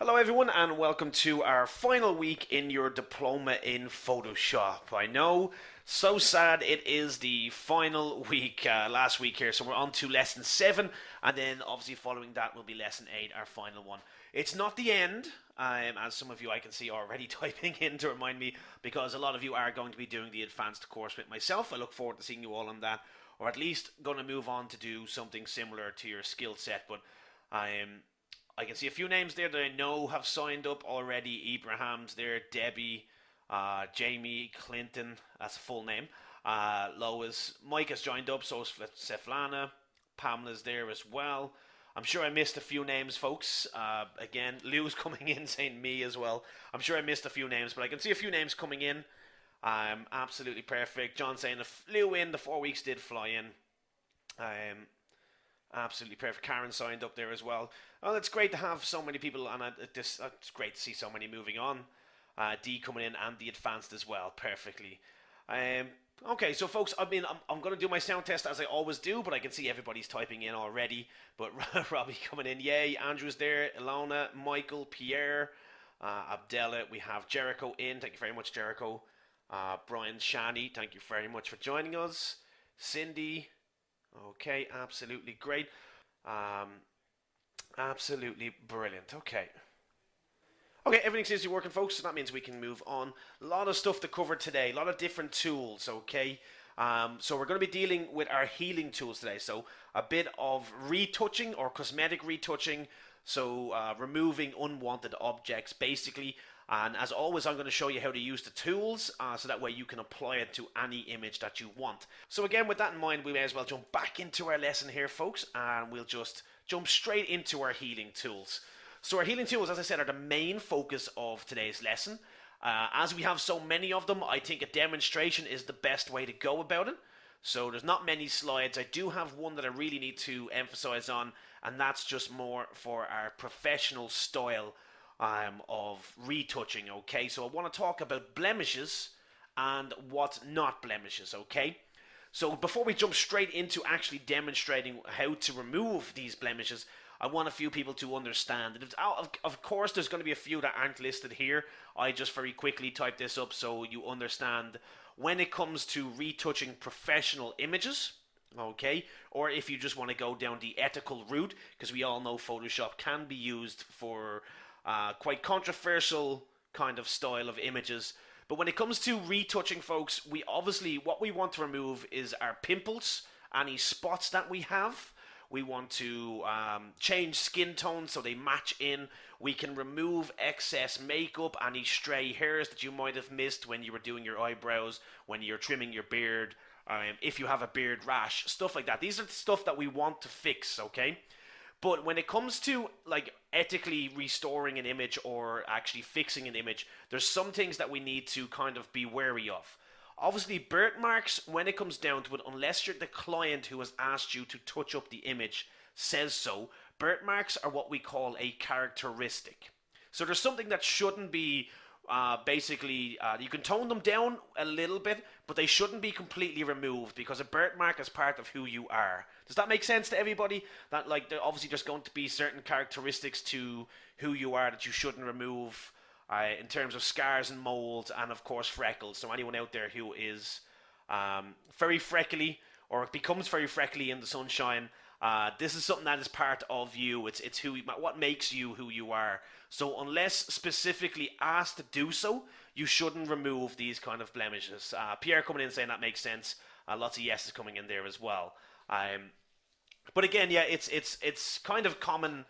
Hello everyone and welcome to our final week in your diploma in Photoshop. I know, so sad it is the final week, last week here, so we're on to lesson 7 and then obviously following that will be lesson 8, our final one. It's not the end, as some of you I can see already typing in to remind me, because a lot of you are going to be doing the advanced course with myself. I look forward to seeing you all on that, or at least going to move on to do something similar to your skill set, but I can see a few names there that I know have signed up already. Ibrahim's there, Debbie, Jamie, Clinton, that's a full name. Lois, Mike has joined up, so is Seflana. Pamela's there as well. I'm sure I missed a few names, folks. Again, Lou's coming in saying me as well. I'm sure I missed a few names, but I can see a few names coming in. Absolutely perfect. John saying the flew in, the 4 weeks did fly in. Absolutely perfect. Karen signed up there as well. Oh, it's great to have so many people, and it's great to see so many moving on. D coming in and the advanced as well, perfectly. Okay, so folks, I'm going to do my sound test as I always do, but I can see everybody's typing in already. But Robbie coming in, yay. Andrew's there, Ilona, Michael, Pierre, Abdella. We have Jericho in. Thank you very much, Jericho. Brian Shani, thank you very much for joining us. Cindy. Okay, absolutely great. Absolutely brilliant. Okay. Okay, everything seems to be working, folks, so that means we can move on. A lot of stuff to cover today, a lot of different tools, okay? So we're going to be dealing with our healing tools today. So a bit of retouching or cosmetic retouching, so removing unwanted objects, basically. And as always, I'm going to show you how to use the tools so that way you can apply it to any image that you want. So again, with that in mind, we may as well jump back into our lesson here, folks, and we'll just jump straight into our healing tools. So our healing tools, as I said, are the main focus of today's lesson. As we have so many of them, I think a demonstration is the best way to go about it. So there's not many slides. I do have one that I really need to emphasize on, and that's just more for our professional style of retouching, okay? So I want to talk about blemishes and what's not blemishes, okay? So before we jump straight into actually demonstrating how to remove these blemishes, I want a few people to understand. Of course, there's going to be a few that aren't listed here. I just very quickly typed this up so you understand when it comes to retouching professional images, okay, or if you just want to go down the ethical route, because we all know Photoshop can be used for quite controversial kind of style of images. But when it comes to retouching, folks, we obviously, what we want to remove is our pimples, any spots that we have. We want to change skin tones so they match in. We can remove excess makeup, any stray hairs that you might have missed when you were doing your eyebrows, when you're trimming your beard, if you have a beard rash, stuff like that. These are the stuff that we want to fix, okay? But when it comes to like ethically restoring an image or actually fixing an image, there's some things that we need to kind of be wary of. Obviously, birthmarks, when it comes down to it, unless you're the client who has asked you to touch up the image says so, birthmarks are what we call a characteristic. So there's something that shouldn't be you can tone them down a little bit, but they shouldn't be completely removed because a birthmark is part of who you are. Does that make sense to everybody? That obviously there's going to be certain characteristics to who you are that you shouldn't remove in terms of scars and molds and of course freckles. So anyone out there who is very freckly or becomes very freckly in the sunshine, this is something that is part of you. It's what makes you who you are. So unless specifically asked to do so, you shouldn't remove these kind of blemishes. Pierre coming in saying that makes sense. Lots of yeses coming in there as well. But again, yeah, it's kind of common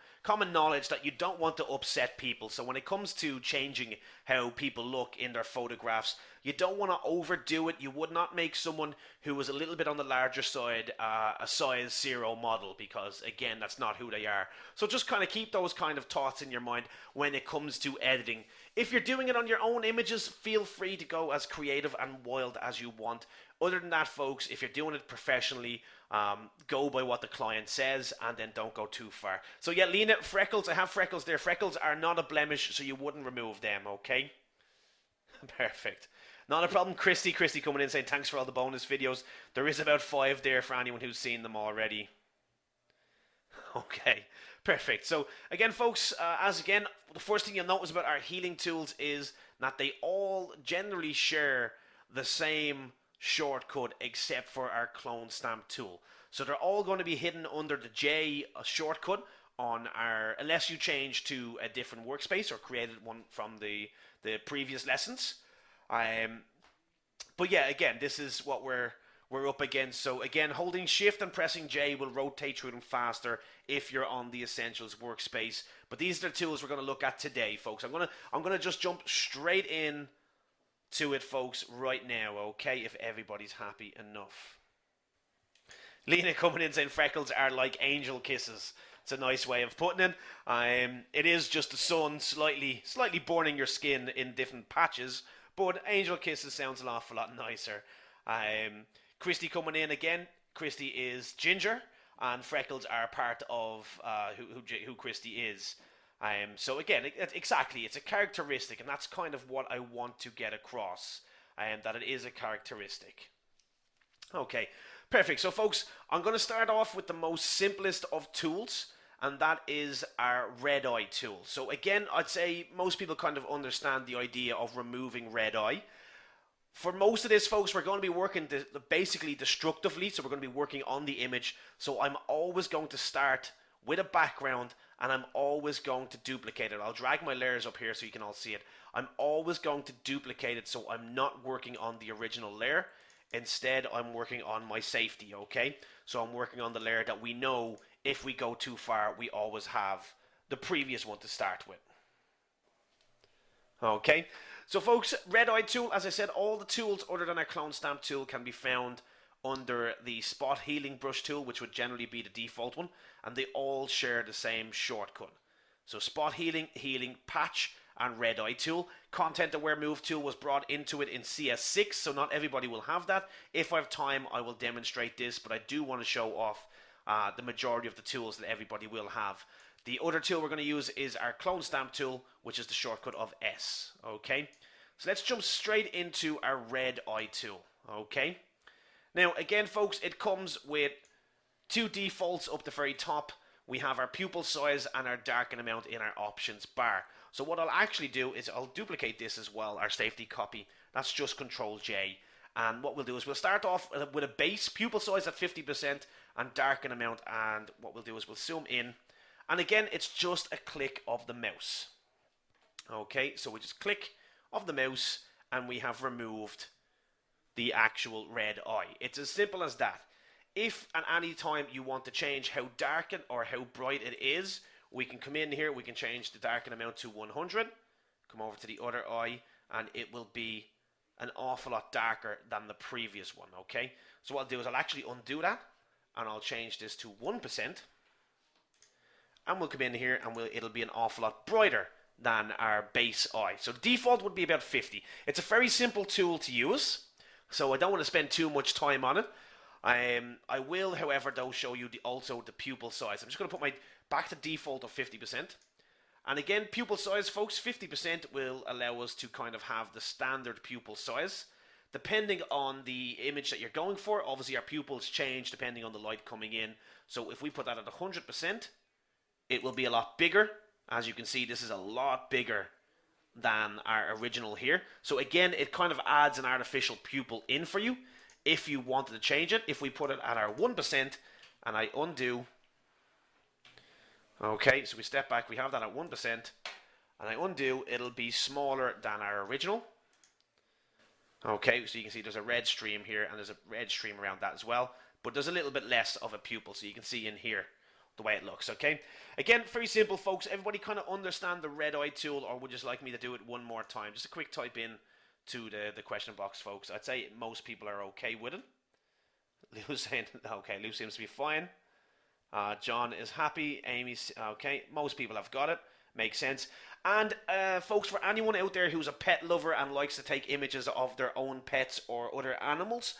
knowledge that you don't want to upset people. So when it comes to changing how people look in their photographs, you don't want to overdo it. You would not make someone who was a little bit on the larger side a size 0 model, because again, that's not who they are. So just kind of keep those kind of thoughts in your mind when it comes to editing. If you're doing it on your own images, feel free to go as creative and wild as you want. Other than that, folks, if you're doing it professionally, go by what the client says and then don't go too far. So yeah, Lena, freckles, I have freckles there. Freckles are not a blemish, so you wouldn't remove them, okay? Perfect. Not a problem. Christy coming in saying thanks for all the bonus videos. There is about 5 there for anyone who's seen them already. Okay, perfect. So again, folks, the first thing you'll notice about our healing tools is that they all generally share the same shortcut except for our clone stamp tool. So they're all going to be hidden under the J shortcut on our, unless you change to a different workspace or created one from the previous lessons. But yeah, again, this is what we're up against. So again, holding Shift and pressing J will rotate through them faster if you're on the Essentials workspace. But these are the tools we're going to look at today, folks. I'm gonna just jump straight in to it, folks, right now. Okay, if everybody's happy enough. Lena coming in saying freckles are like angel kisses. It's a nice way of putting it. It is just the sun slightly burning your skin in different patches, but angel kisses sounds an awful lot nicer. Christy coming in again. Christy is ginger, and freckles are part of who Christy is. So again, exactly, it's a characteristic, and that's kind of what I want to get across, that it is a characteristic. Okay, perfect. So folks, I'm going to start off with the most simplest of tools, and that is our red eye tool. So again, I'd say most people kind of understand the idea of removing red eye. For most of this, folks, we're going to be working basically destructively, so we're going to be working on the image. So I'm always going to start with a background, and I'm always going to duplicate it. I'll drag my layers up here so you can all see it. I'm always going to duplicate it, so I'm not working on the original layer. Instead, I'm working on my safety, okay? So I'm working on the layer that we know if we go too far, we always have the previous one to start with. Okay, so folks, red eye tool, as I said, all the tools other than our clone stamp tool can be found under the spot healing brush tool, which would generally be the default one, and they all share the same shortcut. So spot healing, healing, patch, and red eye tool. Content aware move tool was brought into it in CS6, so not everybody will have that. If I have time, I will demonstrate this, but I do want to show off the majority of the tools that everybody will have. The other tool we're going to use is our clone stamp tool, which is the shortcut of S. Okay, so let's jump straight into our red eye tool. Okay, now again, folks, it comes with two defaults up the very top. We have our pupil size and our darken amount in our options bar. So what I'll actually do is I'll duplicate this as well, our safety copy. That's just Control J. And what we'll do is we'll start off with a base pupil size at 50% and darken amount. And what we'll do is we'll zoom in. And again, it's just a click of the mouse. Okay, so we just click of the mouse and we have removed the actual red eye. It's as simple as that. If at any time you want to change how dark or how bright it is, we can come in here, we can change the darken amount to 100, come over to the other eye, and it will be an awful lot darker than the previous one, okay? So what I'll do is I'll actually undo that, and I'll change this to 1%, and we'll come in here, and it'll be an awful lot brighter than our base eye. So default would be about 50. It's a very simple tool to use, so I don't want to spend too much time on it. I will, however, though, show you also the pupil size. I'm just going to put back to default of 50%. And again, pupil size, folks, 50% will allow us to kind of have the standard pupil size. Depending on the image that you're going for, obviously our pupils change depending on the light coming in. So if we put that at 100%, it will be a lot bigger. As you can see, this is a lot bigger than our original here. So again, it kind of adds an artificial pupil in for you. If you wanted to change it, if we put it at our 1% and I undo, okay, so we step back, we have that at 1%, and I undo, it'll be smaller than our original. Okay, so you can see there's a red stream here and there's a red stream around that as well, but there's a little bit less of a pupil, so you can see in here the way it looks, okay? Again, very simple, folks. Everybody kind of understand the red eye tool, or would you just like me to do it one more time? Just a quick type in to the question box, folks. I'd say most people are okay with it. Lou's saying, okay, Lou seems to be fine. John is happy. Amy's okay. Most people have got it. Makes sense. And folks, for anyone out there who's a pet lover and likes to take images of their own pets or other animals,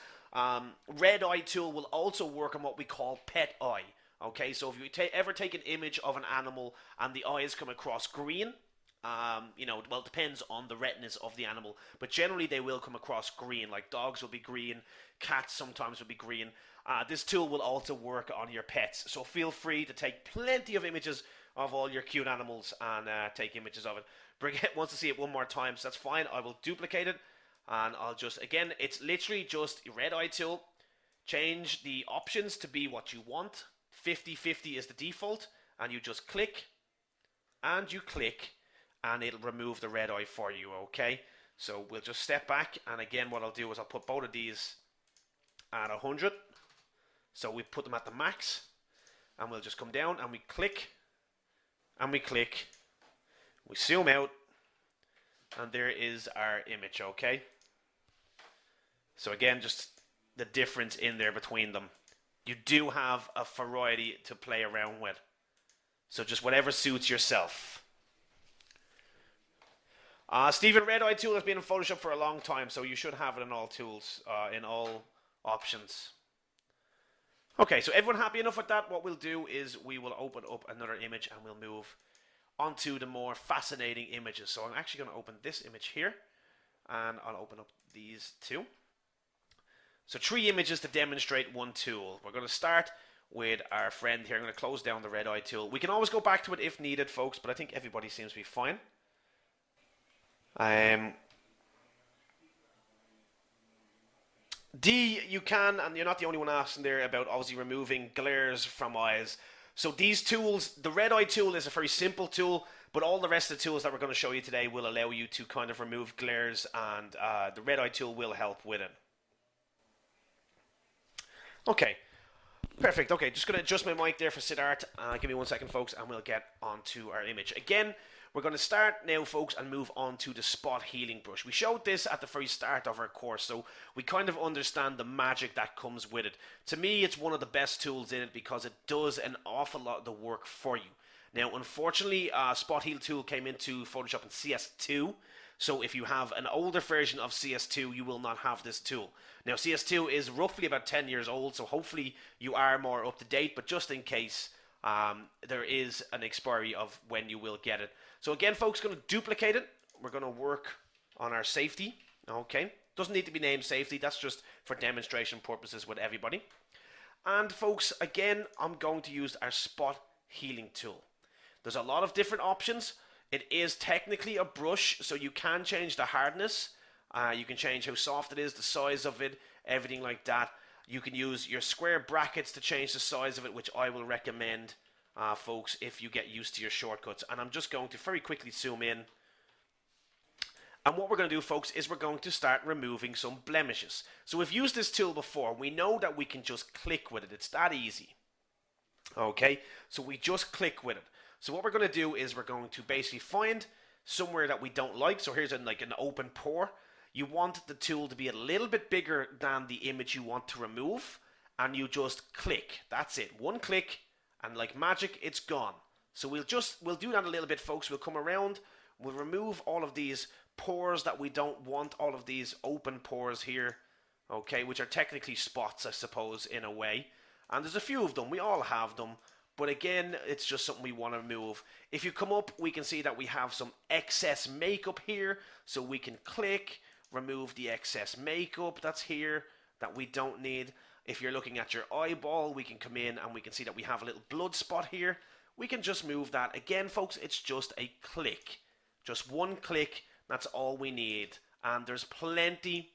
red eye tool will also work on what we call pet eye. Okay, so if you ever take an image of an animal and the eyes come across green, well, it depends on the retinas of the animal, but generally they will come across green. Like dogs will be green, cats sometimes will be green. This tool will also work on your pets, so feel free to take plenty of images of all your cute animals and take images of it. Brigitte wants to see it one more time, so that's fine. I will duplicate it, and I'll just, again, it's literally just a red eye tool. Change the options to be what you want. 50-50 is the default, and you just click, and you click, and it'll remove the red eye for you, okay? So we'll just step back, and again what I'll do is I'll put both of these at 100. So we put them at the max, and we'll just come down, and we click, and we click, we zoom out, and there is our image, okay? So again, just the difference in there between them. You do have a variety to play around with. So just whatever suits yourself. Stephen, red eye tool has been in Photoshop for a long time, so you should have it in all tools, in all options. Okay, so everyone happy enough with that? What we'll do is we will open up another image and we'll move onto the more fascinating images. So I'm actually going to open this image here, and I'll open up these two. So 3 images to demonstrate one tool. We're going to start with our friend here. I'm going to close down the red eye tool. We can always go back to it if needed, folks, but I think everybody seems to be fine. D, you can, and you're not the only one asking there about obviously removing glares from eyes. So these tools, the red eye tool is a very simple tool, but all the rest of the tools that we're going to show you today will allow you to kind of remove glares, and the red eye tool will help with it. Okay, perfect. Okay, just going to adjust my mic there for Siddharth. Give me 1 second, folks, and we'll get onto our image. Again, we're going to start now, folks, and move on to the spot healing brush. We showed this at the very start of our course, so we kind of understand the magic that comes with it. To me, it's one of the best tools in it because it does an awful lot of the work for you. Now, unfortunately, Spot Heal tool came into Photoshop in CS2, so if you have an older version of CS2, you will not have this tool. Now, CS2 is roughly about 10 years old, so hopefully you are more up to date, but just in case, there is an expiry of when you will get it. So again, folks, going to duplicate it. We're going to work on our safety. Okay, doesn't need to be named safety. That's just for demonstration purposes with everybody. And folks, again, I'm going to use our spot healing tool. There's a lot of different options. It is technically a brush, so you can change the hardness. You can change how soft it is, the size of it, everything like that. You can use your square brackets to change the size of it, which I will recommend, folks, if you get used to your shortcuts. And I'm just going to very quickly zoom in. And what we're going to do, folks, is we're going to start removing some blemishes. So we've used this tool before. We know that we can just click with it. It's that easy. Okay, so we just click with it. So what we're going to do is we're going to basically find somewhere that we don't like. So here's like an open pore. You want the tool to be a little bit bigger than the image you want to remove, and you just click. That's it. One click, and like magic, it's gone. So we'll do that a little bit, folks. We'll come around, we'll remove all of these pores that we don't want, all of these open pores here, okay, which are technically spots, I suppose, in a way. And there's a few of them. We all have them. But again, it's just something we want to remove. If you come up, we can see that we have some excess makeup here. So we can click, remove the excess makeup that's here that we don't need. If you're looking at your eyeball, we can come in and we can see that we have a little blood spot here. We can just move that. Again, folks, it's just a click. Just one click, that's all we need. And there's plenty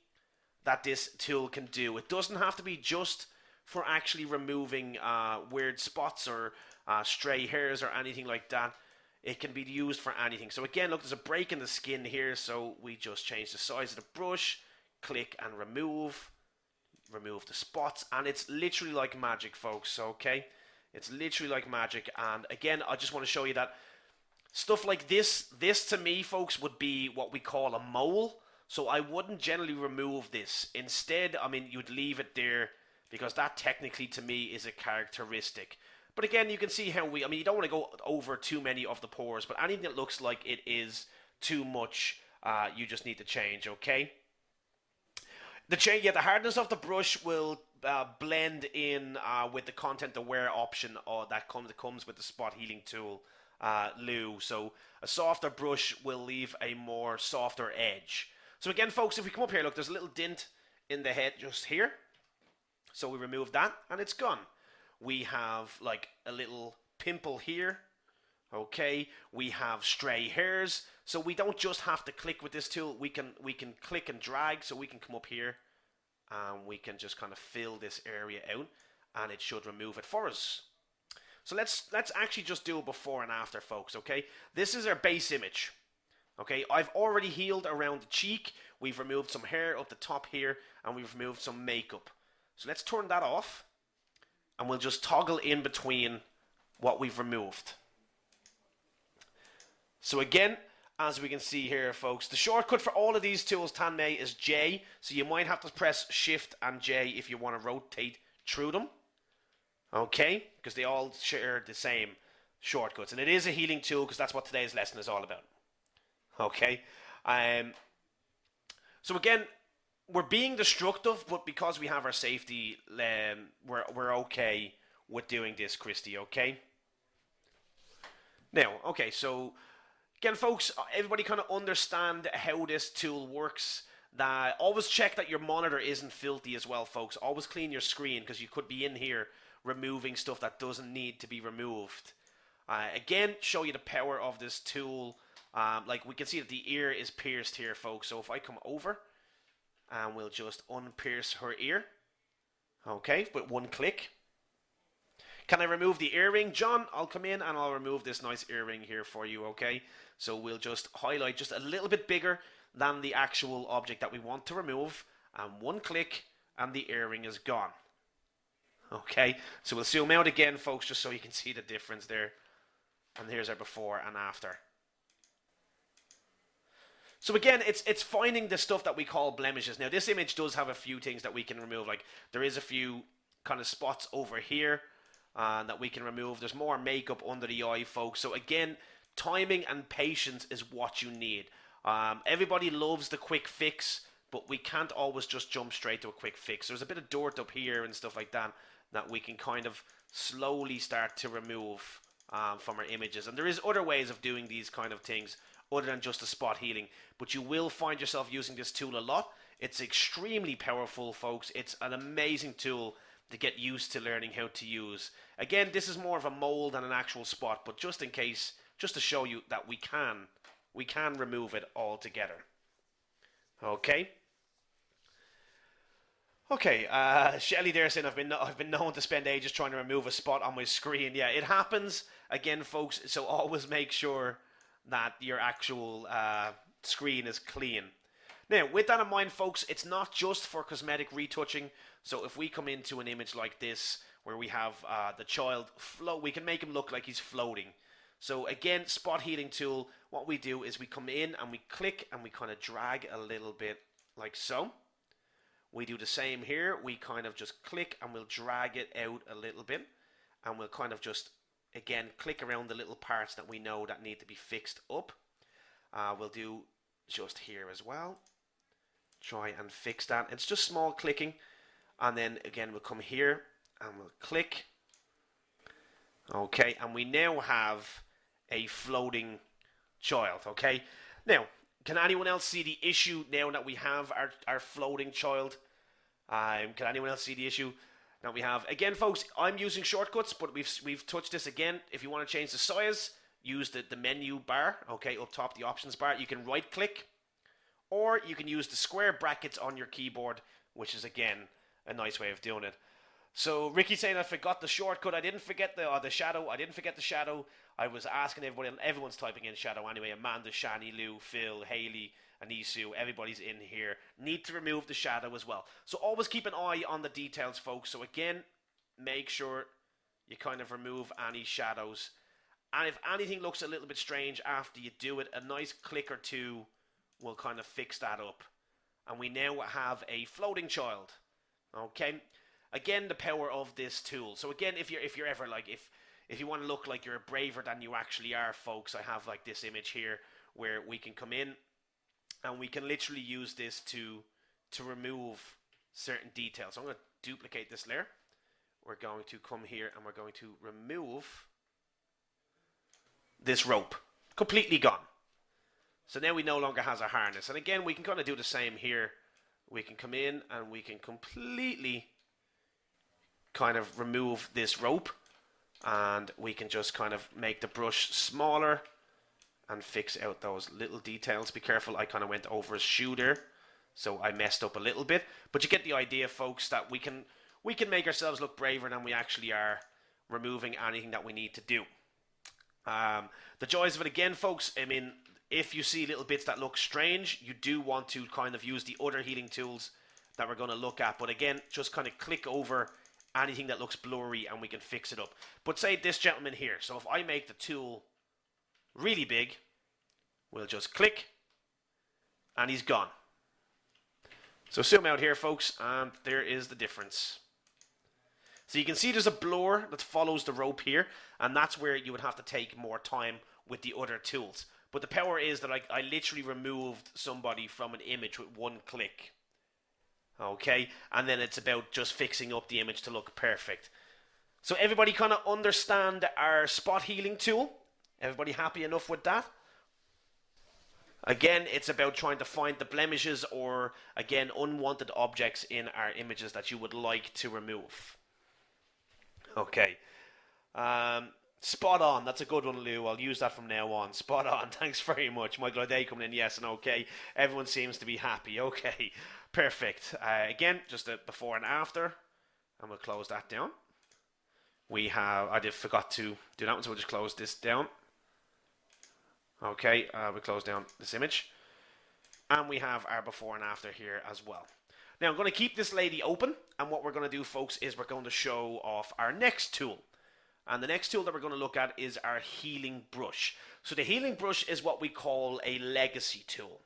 that this tool can do. It doesn't have to be just for actually removing weird spots or stray hairs or anything like that. It can be used for anything. So again, look, there's a break in the skin here, so we just change the size of the brush, click and remove the spots, and it's literally like magic, folks, okay? It's literally like magic. And again, I just want to show you that stuff like this to me, folks, would be what we call a mole. So I wouldn't generally remove this. Instead, I mean, you'd leave it there, because that technically to me is a characteristic. But again, you can see how you don't want to go over too many of the pores, but anything that looks like it is too much, you just need to change, okay? The hardness of the brush will blend in with the content aware option that comes with the spot healing tool. loo. So a softer brush will leave a more softer edge. So again, folks, if we come up here, look, there's a little dent in the head just here. So we remove that and it's gone. We have like a little pimple here. Okay, we have stray hairs. So we don't just have to click with this tool. We can click and drag. So we can come up here and we can just kind of fill this area out and it should remove it for us. So let's actually just do a before and after, folks, okay? This is our base image. Okay, I've already healed around the cheek. We've removed some hair up the top here and we've removed some makeup. So let's turn that off and we'll just toggle in between what we've removed. So again, as we can see here, folks, the shortcut for all of these tools, Tanmay, is J. So you might have to press Shift and J if you want to rotate through them. Okay, because they all share the same shortcuts. And it is a healing tool because that's what today's lesson is all about. Okay. So again, we're being destructive, but because we have our safety, we're okay with doing this, Christy, okay? Now, okay, so again, folks, everybody kind of understand how this tool works. That always check that your monitor isn't filthy as well, folks. Always clean your screen because you could be in here removing stuff that doesn't need to be removed. Again, show you the power of this tool. Like we can see that the ear is pierced here, folks. So if I come over and we'll just unpierce her ear. Okay, with one click. Can I remove the earring? John, I'll come in and I'll remove this nice earring here for you, okay? So we'll just highlight just a little bit bigger than the actual object that we want to remove. And one click and the earring is gone. Okay, so we'll zoom out again, folks, just so you can see the difference there. And here's our before and after. So again, it's finding the stuff that we call blemishes. Now, this image does have a few things that we can remove. Like, there is a few kind of spots over here that we can remove. There's more makeup under the eye, folks. So again, timing and patience is what you need. Everybody loves the quick fix, but we can't always just jump straight to a quick fix. There's a bit of dirt up here and stuff like that that we can kind of slowly start to remove from our images. And there is other ways of doing these kind of things other than just a spot healing. But you will find yourself using this tool a lot. It's extremely powerful, folks. It's an amazing tool to get used to learning how to use. Again, this is more of a mold than an actual spot, but just in case, just to show you that we can remove it altogether. Okay. Okay, Shelly there saying I've been known to spend ages trying to remove a spot on my screen. Yeah, it happens again, folks. So always make sure that your actual screen is clean. Now, with that in mind, folks, it's not just for cosmetic retouching. So if we come into an image like this, where we have the child float, we can make him look like he's floating. So again, spot healing tool, what we do is we come in and we click and we kind of drag a little bit like so. We do the same here. We kind of just click and we'll drag it out a little bit. And we'll kind of just, again, click around the little parts that we know that need to be fixed up. We'll do just here as well. Try and fix that. It's just small clicking. And then again, we'll come here and we'll click. Okay, and we now have a floating child. Okay, now, can anyone else see the issue now that we have our floating child? Can anyone else see the issue that we have? Again, folks, I'm using shortcuts, but we've touched this again. If you want to change the size, use the menu bar, okay, up top, the options bar. You can right click, or you can use the square brackets on your keyboard, which is, again, a nice way of doing it. So Ricky's saying I forgot the shortcut. I didn't forget the shadow. I didn't forget the shadow. I was asking everybody, and everyone's typing in shadow anyway. Amanda, Shani, Lou, Phil, Haley, Anisu, everybody's in here. Need to remove the shadow as well. So always keep an eye on the details, folks. So again, make sure you kind of remove any shadows. And if anything looks a little bit strange after you do it, a nice click or two will kind of fix that up. And we now have a floating child. Okay. Again, the power of this tool. So again, if you're ever like, if you want to look like you're braver than you actually are, folks, I have like this image here where we can come in and we can literally use this to remove certain details. So I'm going to duplicate this layer. We're going to come here and we're going to remove this rope. Completely gone. So now we no longer has a harness. And again, we can kind of do the same here. We can come in and we can completely kind of remove this rope. And we can just kind of make the brush smaller and fix out those little details. Be careful, I kind of went over his shoe there. So I messed up a little bit. But you get the idea, folks, that we can make ourselves look braver than we actually are, removing anything that we need to do. The joys of it again, folks, I mean, if you see little bits that look strange, you do want to kind of use the other healing tools that we're going to look at. But again, just kind of click over anything that looks blurry and we can fix it up. But say this gentleman here. So if I make the tool really big, we'll just click and he's gone. So zoom out here, folks, and there is the difference. So you can see there's a blur that follows the rope here, and that's where you would have to take more time with the other tools. But the power is that I literally removed somebody from an image with one click. Okay, and then it's about just fixing up the image to look perfect. So everybody kind of understand our spot healing tool? Everybody happy enough with that? Again, it's about trying to find the blemishes or, again, unwanted objects in our images that you would like to remove. Okay. Spot on. That's a good one, Lou. I'll use that from now on. Spot on. Thanks very much. Michael O'Day coming in. Yes and okay. Everyone seems to be happy. Okay. Perfect. Again, just a before and after. And we'll close that down. I forgot to do that one, so we'll just close this down. Okay. We close down this image. And we have our before and after here as well. Now, I'm going to keep this lady open. And what we're going to do, folks, is we're going to show off our next tool. And the next tool that we're going to look at is our healing brush. So the healing brush is what we call a legacy tool.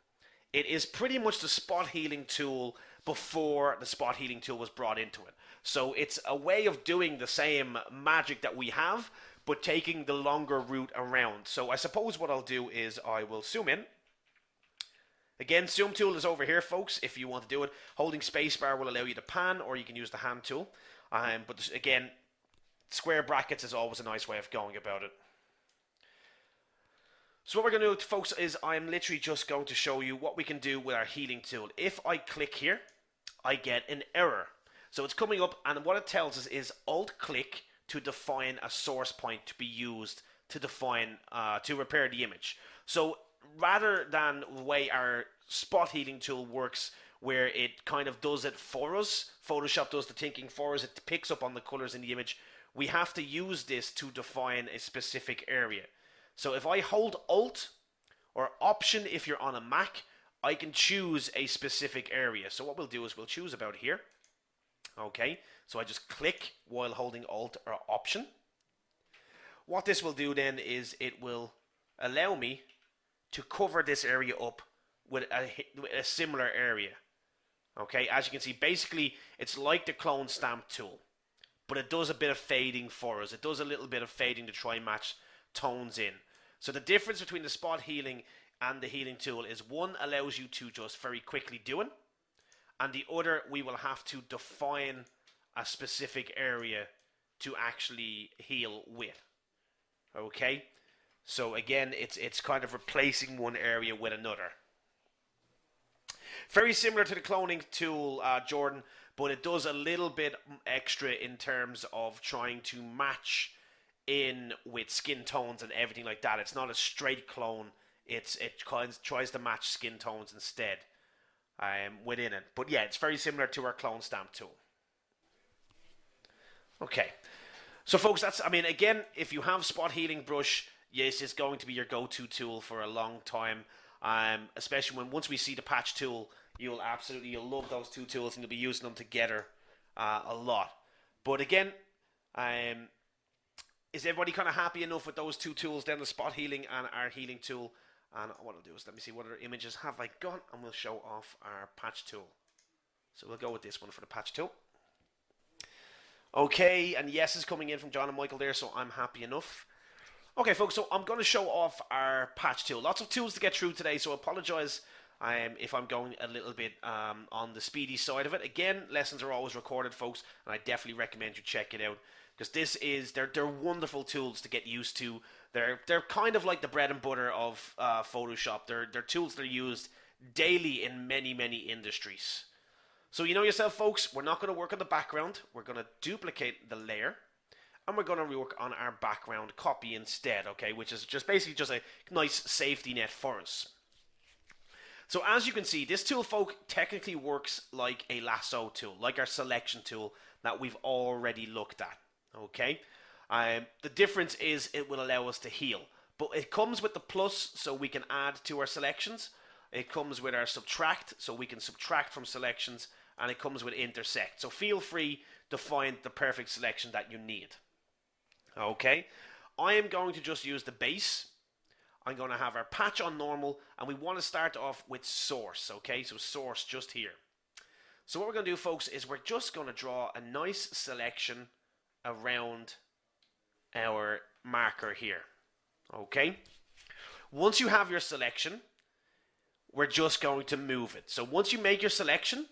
It is pretty much the spot healing tool before the spot healing tool was brought into it. So it's a way of doing the same magic that we have, but taking the longer route around. So I suppose what I'll do is I will zoom in. Again, zoom tool is over here, folks, if you want to do it. Holding spacebar will allow you to pan, or you can use the hand tool. But again, square brackets is always a nice way of going about it. So what we're going to do, folks, is I'm literally just going to show you what we can do with our healing tool. If I click here, I get an error. So it's coming up, and what it tells us is Alt-click to define a source point to be used to define, to repair the image. So rather than the way our spot healing tool works, where it kind of does it for us, Photoshop does the thinking for us, it picks up on the colors in the image, we have to use this to define a specific area. So if I hold Alt or Option if you're on a Mac, I can choose a specific area. So what we'll do is we'll choose about here. Okay, so I just click while holding Alt or Option. What this will do then is it will allow me to cover this area up with a similar area. Okay, as you can see, basically it's like the clone stamp tool, but it does a bit of fading for us. It does a little bit of fading to try and match tones in. So the difference between the spot healing and the healing tool is one allows you to just very quickly do it, and the other we will have to define a specific area to actually heal with. Okay, so again, it's kind of replacing one area with another. Very similar to the cloning tool, Jordan, but it does a little bit extra in terms of trying to match in with skin tones and everything like that. It's not a straight clone. It kind of tries to match skin tones instead within it. But yeah, it's very similar to our clone stamp tool. Okay. So folks, that's, I mean, again, if you have spot healing brush, yes, it's going to be your go-to tool for a long time. Especially once we see the patch tool, you'll love those two tools and you'll be using them together a lot. But again, is everybody kind of happy enough with those two tools then, the spot healing and our healing tool? And what I'll do is let me see what other images have I got, and we'll show off our patch tool. So we'll go with this one for the patch tool. Okay, and yes is coming in from John and Michael there, so I'm happy enough. Okay, folks, so I'm going to show off our patch tool. Lots of tools to get through today, so I apologize if I'm going a little bit on the speedy side of it. Again, lessons are always recorded, folks, and I definitely recommend you check it out. because they're wonderful tools to get used to. They're kind of like the bread and butter of Photoshop. They're tools that are used daily in many industries. So you know yourself, folks, we're not going to work on the background. We're going to duplicate the layer, and we're going to work on our background copy instead, okay, which is just basically just a nice safety net for us. So as you can see, this tool, folk, technically works like a lasso tool, like our selection tool that we've already looked at, okay? The difference is it will allow us to heal, but it comes with the plus, so we can add to our selections. It comes with our subtract, so we can subtract from selections, and it comes with intersect. So feel free to find the perfect selection that you need. Okay, I am going to just use the base. I'm going to have our patch on normal, and we want to start off with source, okay? So source just here. So what we're going to do, folks, is we're just going to draw a nice selection around our marker here, okay? Once you have your selection, we're just going to move it. So once you make your selection,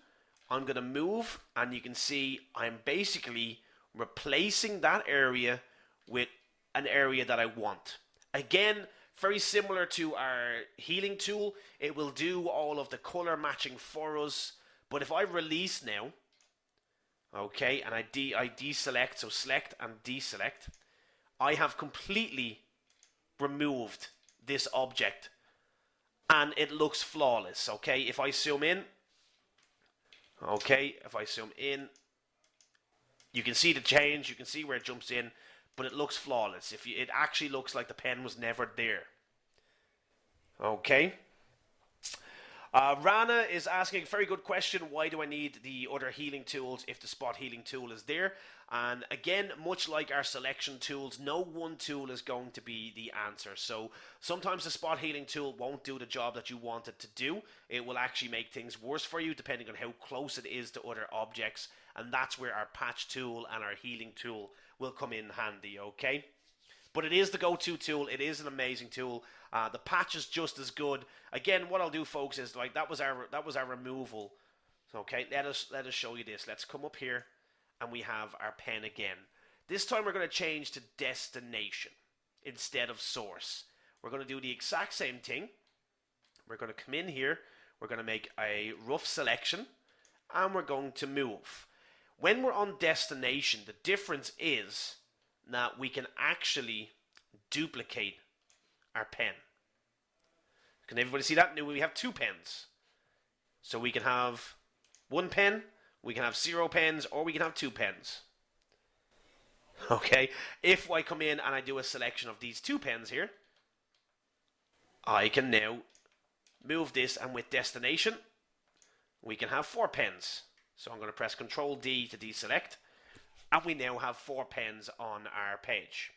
I'm going to move, and you can see I'm basically replacing that area with an area that I want. Again, very similar to our healing tool, it will do all of the color matching for us. But if I release now, okay, and I deselect, so select and deselect, I have completely removed this object, and it looks flawless, okay? If I zoom in, okay, if I zoom in, you can see the change, you can see where it jumps in, but it looks flawless. It actually looks like the pen was never there. Okay. Rana is asking a very good question. Why do I need the other healing tools if the spot healing tool is there? And again, much like our selection tools, no one tool is going to be the answer. So sometimes the spot healing tool won't do the job that you want it to do. It will actually make things worse for you depending on how close it is to other objects. And that's where our patch tool and our healing tool will come in handy, okay? But it is the go-to tool. It is an amazing tool. The patch is just as good. Again, what I'll do, folks, is like that was our removal. So, okay, let us show you this. Let's come up here, and we have our pen again. This time we're going to change to destination instead of source. We're going to do the exact same thing. We're going to come in here. We're going to make a rough selection, and we're going to move. When we're on destination, the difference is that we can actually duplicate our pen. Can everybody see that? Now we have two pens. So we can have one pen, we can have 0 pens, or we can have 2 pens. Okay, if I come in and I do a selection of these 2 pens here, I can now move this, and with destination, we can have 4 pens. So I'm going to press Control D to deselect, and we now have 4 pens on our page.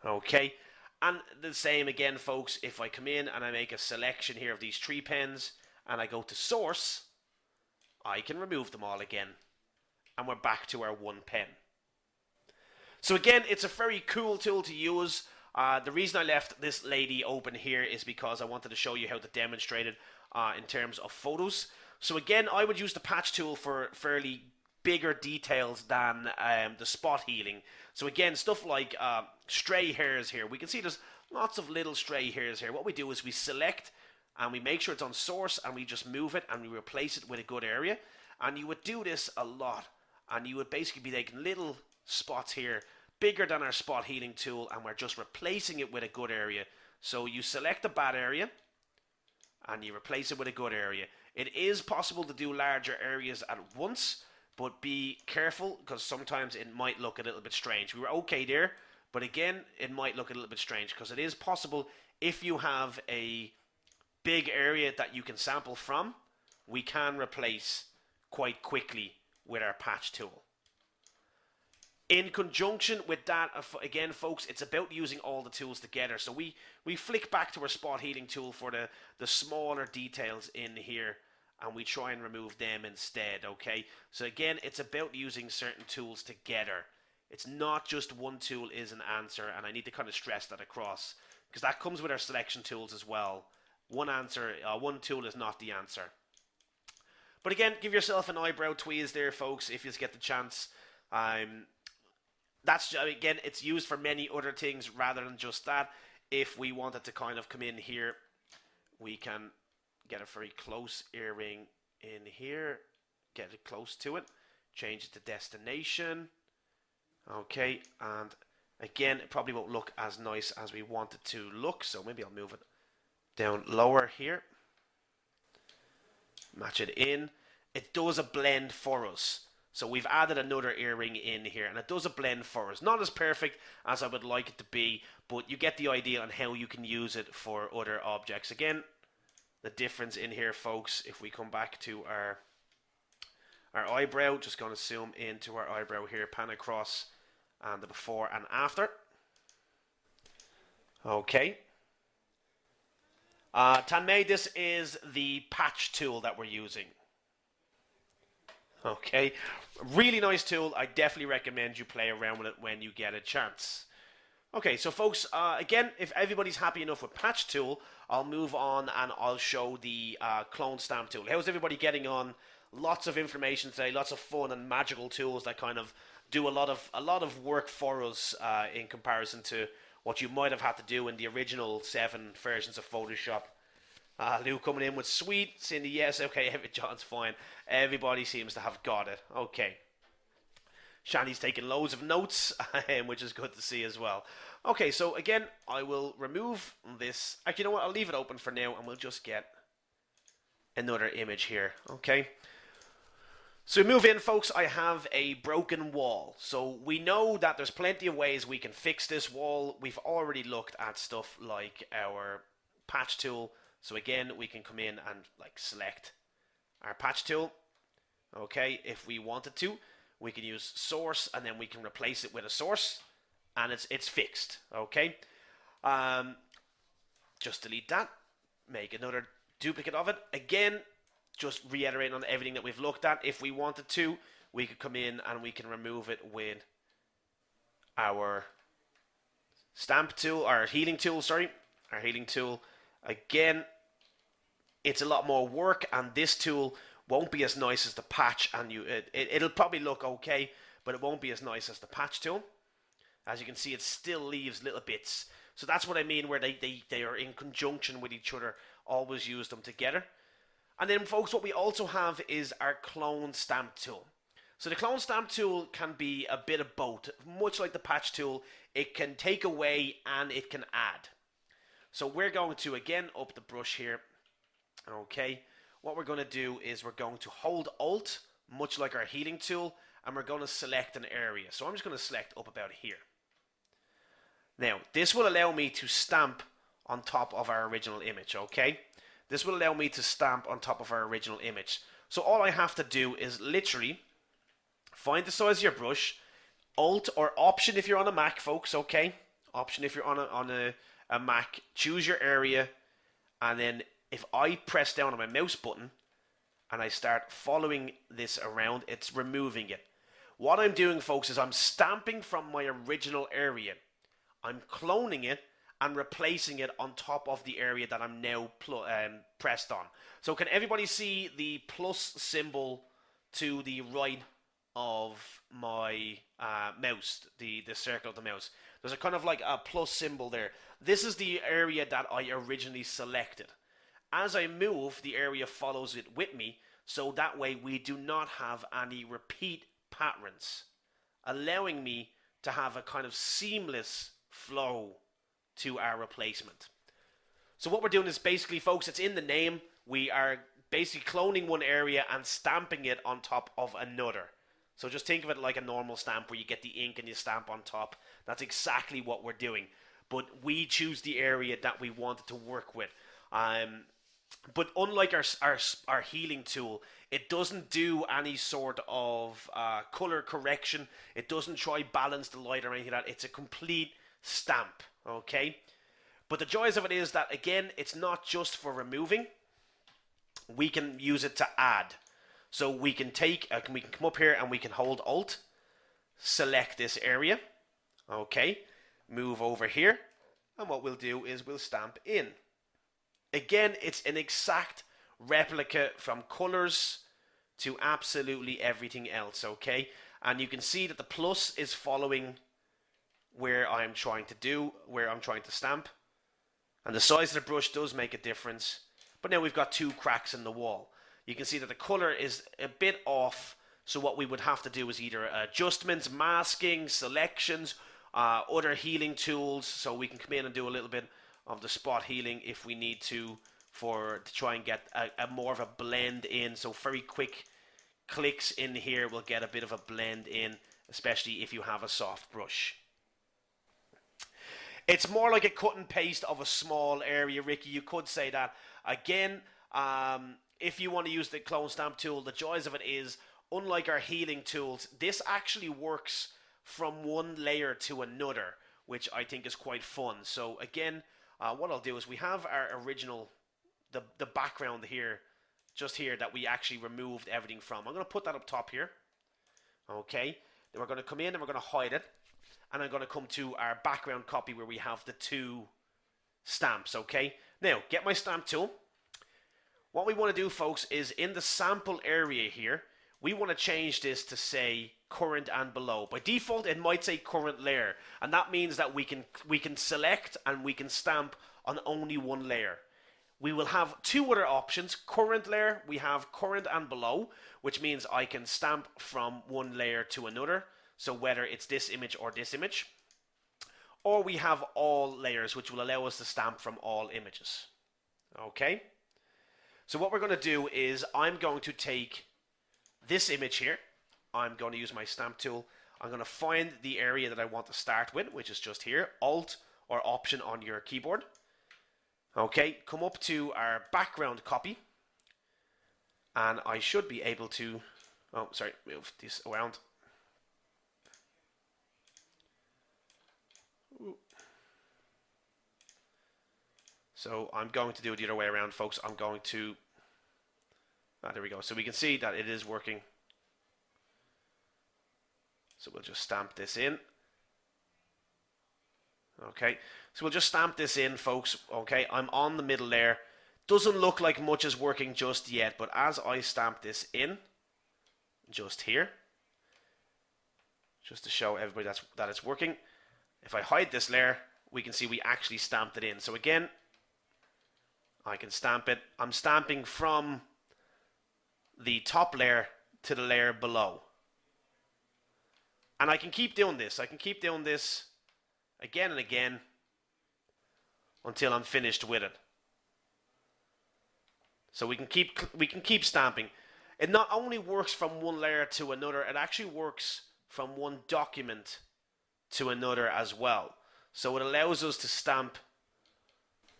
Okay, and the same again, folks, if I come in and I make a selection here of these 3 pens, and I go to source, I can remove them all again, and we're back to our 1 pen. So again, it's a very cool tool to use. The reason I left this lady open here is because I wanted to show you how to demonstrate it in terms of photos. So again, I would use the patch tool for fairly bigger details than the spot healing. So again, stuff like stray hairs here. We can see there's lots of little stray hairs here. What we do is we select and we make sure it's on source, and we just move it and we replace it with a good area. And you would do this a lot, and you would basically be taking little spots here, bigger than our spot healing tool, and we're just replacing it with a good area. So you select a bad area and you replace it with a good area. It is possible to do larger areas at once, but be careful because sometimes it might look a little bit strange. We were okay there, but again, it might look a little bit strange because it is possible if you have a big area that you can sample from, we can replace quite quickly with our patch tool. In conjunction with that, again, folks, it's about using all the tools together. So we flick back to our spot healing tool for the smaller details in here, and we try and remove them instead, okay? So again, it's about using certain tools together. It's not just one tool is an answer, and I need to kind of stress that across, because that comes with our selection tools as well. One tool is not the answer. But again, give yourself an eyebrow tweeze there, folks, if you get the chance. that's, again, it's used for many other things rather than just that. If we wanted to kind of come in here, we can get a very close earring in here, get it close to it, change it to destination. Okay, and again, it probably won't look as nice as we want it to look, so maybe I'll move it down lower here. Match it in. It does a blend for us. So we've added another earring in here, and it does a blend for us. Not as perfect as I would like it to be, but you get the idea on how you can use it for other objects. Again, the difference in here, folks, if we come back to our eyebrow, just going to zoom into our eyebrow here, pan across, and the before and after. Okay. Tanmay, this is the patch tool that we're using. Okay, really nice tool. I definitely recommend you play around with it when you get a chance. Okay, so folks, again, if everybody's happy enough with patch tool, I'll move on and I'll show the clone stamp tool. How's everybody getting on? Lots of information today, lots of fun and magical tools that kind of do a lot of work for us in comparison to what you might have had to do in the original 7 versions of Photoshop. Lou coming in with sweet. Cindy, yes, okay, John's fine. Everybody seems to have got it. Okay. Shani's taking loads of notes, which is good to see as well. Okay, so again, I will remove this. Actually, you know what? I'll leave it open for now, and we'll just get another image here. Okay. So we move in, folks. I have a broken wall. So we know that there's plenty of ways we can fix this wall. We've already looked at stuff like our patch tool. So again, we can come in and like select our patch tool. Okay, if we wanted to, we can use source and then we can replace it with a source, and it's fixed. Okay, just delete that, make another duplicate of it. Again, just reiterating on everything that we've looked at. If we wanted to, we could come in and we can remove it with our stamp tool, our healing tool. Sorry, our healing tool. Again, it's a lot more work, and this tool won't be as nice as the patch, and it'll probably look okay, but it won't be as nice as the patch tool. As you can see, it still leaves little bits. So that's what I mean where they are in conjunction with each other. Always use them together. And then, folks, what we also have is our clone stamp tool. So the clone stamp tool can be a bit of both. Much like the patch tool, it can take away and it can add. So we're going to, again, up the brush here. Okay, what we're going to do is we're going to hold Alt, much like our healing tool, and we're going to select an area. So I'm just going to select up about here. Now, this will allow me to stamp on top of our original image, okay? This will allow me to stamp on top of our original image. So all I have to do is literally find the size of your brush, Alt or Option if you're on a Mac, folks, okay? Option if you're on a Mac, choose your area, and then if I press down on my mouse button and I start following this around, it's removing it. What I'm doing, folks, is I'm stamping from my original area. I'm cloning it and replacing it on top of the area that I'm now pressed on. So can everybody see the plus symbol to the right of my mouse, the circle of the mouse? There's a kind of like a plus symbol there. This is the area that I originally selected. As I move, the area follows it with me, so that way we do not have any repeat patterns, allowing me to have a kind of seamless flow to our replacement. So what we're doing is basically, folks, it's in the name. We are basically cloning one area and stamping it on top of another. So just think of it like a normal stamp where you get the ink and you stamp on top. That's exactly what we're doing. But we choose the area that we wanted to work with. But unlike our healing tool, it doesn't do any sort of color correction. It doesn't try balance the light or anything like that. It's a complete stamp, okay? But the joys of it is that, again, it's not just for removing. We can use it to add. So we can we can come up here and we can hold Alt, select this area, okay, move over here, and what we'll do is we'll stamp in. Again, it's an exact replica from colors to absolutely everything else, okay? And you can see that the plus is following where I'm trying to stamp. And the size of the brush does make a difference. But now we've got 2 cracks in the wall. You can see that the color is a bit off. So what we would have to do is either adjustments, masking, selections, other healing tools. So we can come in and do a little bit of the spot healing if we need to try and get a more of a blend in. So very quick clicks in here will get a bit of a blend in, especially if you have a soft brush. It's more like a cut and paste of a small area, Ricky. You could say that. Again, if you want to use the clone stamp tool, the joys of it is, unlike our healing tools, this actually works from one layer to another, which I think is quite fun. So again, what I'll do is we have our original, the background here, just here, that we actually removed everything from. I'm going to put that up top here. Okay. Then we're going to come in and we're going to hide it. And I'm going to come to our background copy where we have the 2 stamps, okay? Now, get my stamp tool. What we want to do, folks, is in the sample area here, we want to change this to say current and below. By default, it might say current layer, and that means that we can select and we can stamp on only one layer. We will have 2 other options. Current layer, we have current and below, which means I can stamp from one layer to another. So whether it's this image or this image. Or we have all layers, which will allow us to stamp from all images. Okay. So what we're going to do is I'm going to take this image here. I'm going to use my stamp tool. I'm going to find the area that I want to start with, which is just here. Alt or Option on your keyboard. Okay. Come up to our background copy. And I should be able to... Oh, sorry. Move this around. So I'm going to do it the other way around, folks. I'm going to... there we go. So we can see that it is working. So we'll just stamp this in. Okay. So we'll just stamp this in, folks. Okay. I'm on the middle layer. Doesn't look like much is working just yet, but as I stamp this in, just here, just to show everybody that it's working, if I hide this layer, we can see we actually stamped it in. So again, I can stamp it. I'm stamping from the top layer to the layer below. And I can keep doing this. I can keep doing this again and again until I'm finished with it. So we can keep stamping. It not only works from one layer to another, it actually works from one document to another as well. So it allows us to stamp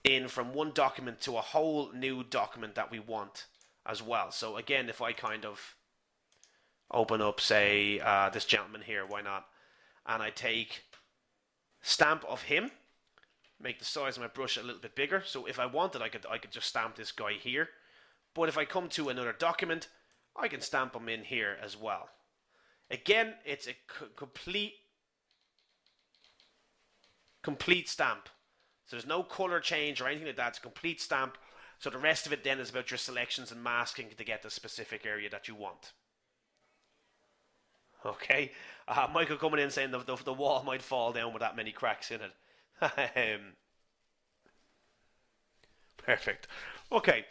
in from one document to a whole new document that we want as well. So again, if I kind of open up, say, this gentleman here, why not? And I take stamp of him, make the size of my brush a little bit bigger. So if I wanted, I could just stamp this guy here. But if I come to another document, I can stamp him in here as well. Again, it's a complete stamp. So there's no color change or anything like that. It's a complete stamp. So the rest of it then is about your selections and masking to get the specific area that you want. Okay. Michael coming in saying the wall might fall down with that many cracks in it. Perfect. Okay.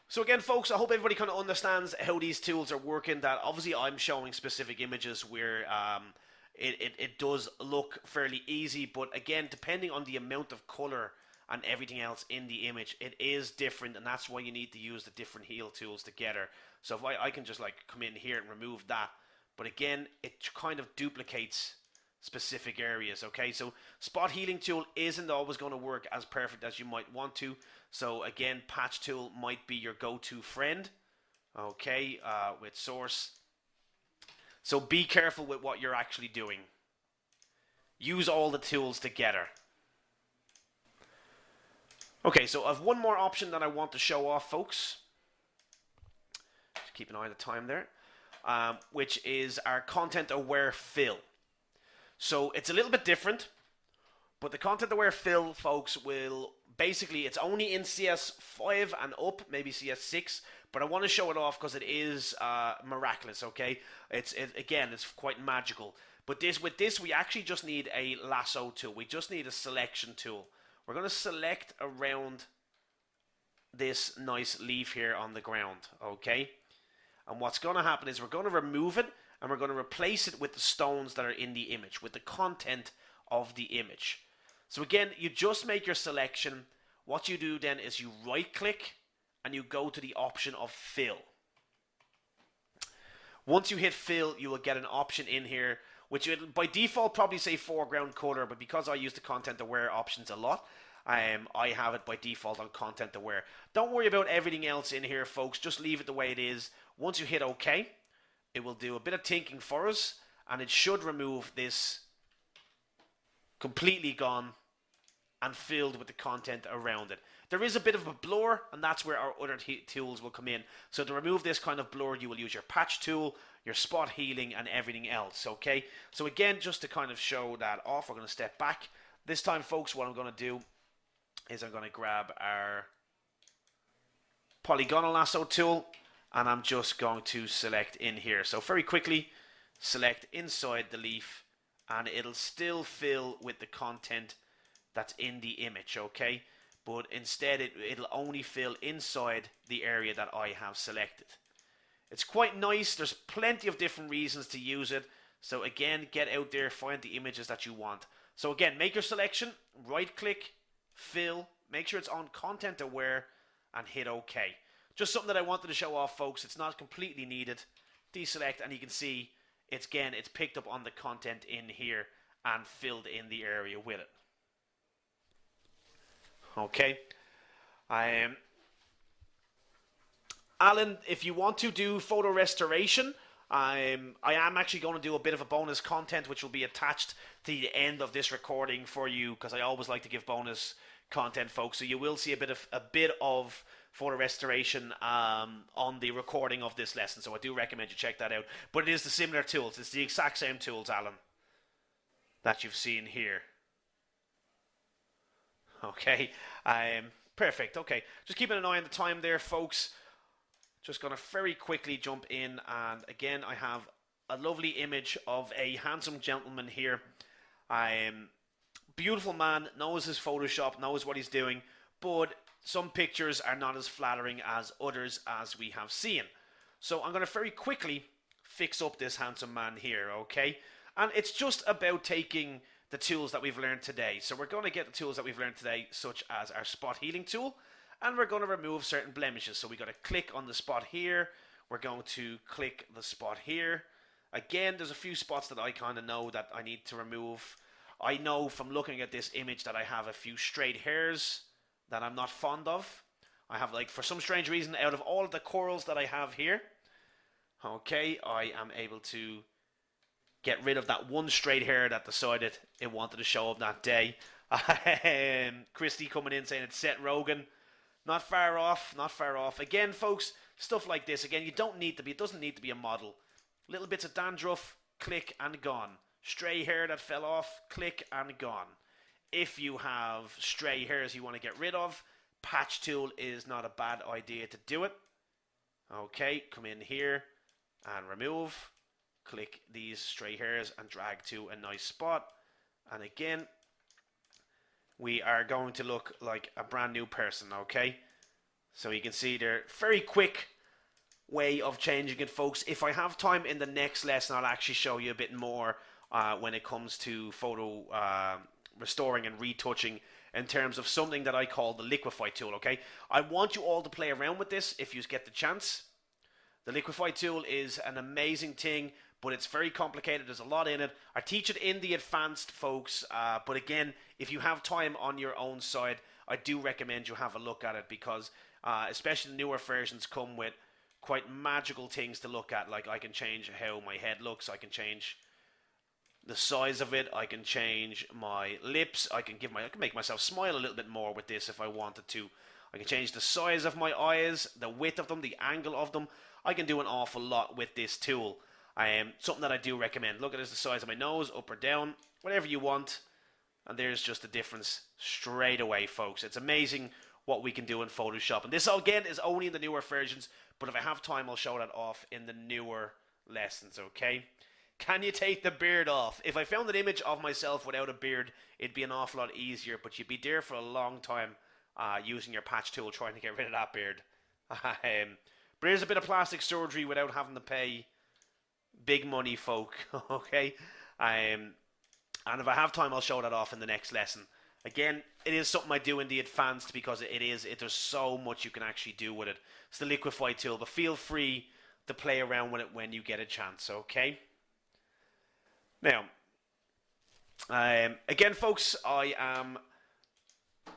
So again, folks, I hope everybody kind of understands how these tools are working. That obviously I'm showing specific images where it does look fairly easy, but again, depending on the amount of color and everything else in the image, it is different, and that's why you need to use the different heal tools together. So if I can just like come in here and remove that, but again, it kind of duplicates specific areas. Okay, so spot healing tool isn't always going to work as perfect as you might want to. So again, patch tool might be your go-to friend. Okay, with source. So be careful with what you're actually doing. Use all the tools together. Okay, so I have one more option that I want to show off, folks. Just keep an eye on the time there. Which is our content-aware fill. So it's a little bit different, but the content-aware fill, folks, will basically, it's only in CS5 and up, maybe CS6, but I want to show it off because it is miraculous, okay? Again, it's quite magical. But with this, we actually just need a lasso tool. We just need a selection tool. We're going to select around this nice leaf here on the ground, okay? And what's going to happen is we're going to remove it and we're going to replace it with the stones that are in the image, with the content of the image. So again, you just make your selection. What you do then is you right click and you go to the option of fill. Once you hit fill, you will get an option in here, which will by default probably say foreground color, but because I use the content aware options a lot, I have it by default on content aware. Don't worry about everything else in here, folks. Just leave it the way it is. Once you hit OK, it will do a bit of thinking for us, and it should remove this completely gone and filled with the content around it. There is a bit of a blur, and that's where our other tools will come in. So to remove this kind of blur, you will use your patch tool, your spot healing, and everything else, okay? So again, just to kind of show that off, we're going to step back. This time, folks, what I'm going to do is I'm going to grab our polygonal lasso tool, and I'm just going to select in here. So very quickly, select inside the leaf, and it'll still fill with the content that's in the image, okay? But instead it'll only fill inside the area that I have selected. It's quite nice. There's plenty of different reasons to use it. So again, get out there, find the images that you want. So again, make your selection, right click, fill, make sure it's on content aware, and hit OK. Just something that I wanted to show off, folks. It's not completely needed. Deselect, and you can see it's picked up on the content in here and filled in the area with it. Okay. Alan, if you want to do photo restoration, I am actually going to do a bit of a bonus content which will be attached to the end of this recording for you, because I always like to give bonus content, folks. So you will see a bit of photo restoration on the recording of this lesson. So I do recommend you check that out. But it is the similar tools. It's the exact same tools, Alan, that you've seen here. Okay, perfect. Okay, just keeping an eye on the time there, folks. Just going to very quickly jump in, and again, I have a lovely image of a handsome gentleman here. Beautiful man, knows his Photoshop, knows what he's doing, but some pictures are not as flattering as others, as we have seen. So I'm going to very quickly fix up this handsome man here, okay? And it's just about taking the tools that we've learned today. So we're going to get the tools that we've learned today, such as our spot healing tool, and we're going to remove certain blemishes. So we got to click on the spot here. We're going to click the spot here. Again, there's a few spots that I kind of know that I need to remove. I know from looking at this image that I have a few straight hairs that I'm not fond of. I have, like, for some strange reason, out of all of the corals that I have here, okay, I am able to get rid of that one straight hair that decided it wanted to show up that day. Christy coming in saying it's Seth Rogen. Not far off, not far off. Again, folks, stuff like this. Again, it doesn't need to be a model. Little bits of dandruff, click and gone. Stray hair that fell off, click and gone. If you have stray hairs you want to get rid of, patch tool is not a bad idea to do it. Okay, come in here and remove. Click these stray hairs and drag to a nice spot, and again we are going to look like a brand new person, okay? So you can see there, very quick way of changing it, folks. If I have time in the next lesson, I'll actually show you a bit more when it comes to photo restoring and retouching in terms of something that I call the liquefy tool, okay? I want you all to play around with this if you get the chance. The liquefy tool is an amazing thing, but it's very complicated. There's a lot in it. I teach it in the advanced, folks. But again, if you have time on your own side, I do recommend you have a look at it, because especially the newer versions come with quite magical things to look at. Like, I can change how my head looks. I can change the size of it. I can change my lips. I can make myself smile a little bit more with this if I wanted to. I can change the size of my eyes, the width of them, the angle of them. I can do an awful lot with this tool. Something that I do recommend. Look at this, the size of my nose, up or down, whatever you want. And there's just the difference straight away, folks. It's amazing what we can do in Photoshop. And this, again, is only in the newer versions, but if I have time, I'll show that off in the newer lessons, okay? Can you take the beard off? If I found an image of myself without a beard, it'd be an awful lot easier, but you'd be there for a long time using your patch tool trying to get rid of that beard. But here's a bit of plastic surgery without having to pay big money, folk. Okay? And if I have time, I'll show that off in the next lesson. Again, it is something I do in the advanced because there's so much you can actually do with it. It's the liquefy tool, but feel free to play around with it when you get a chance, okay? Now, again, folks, I am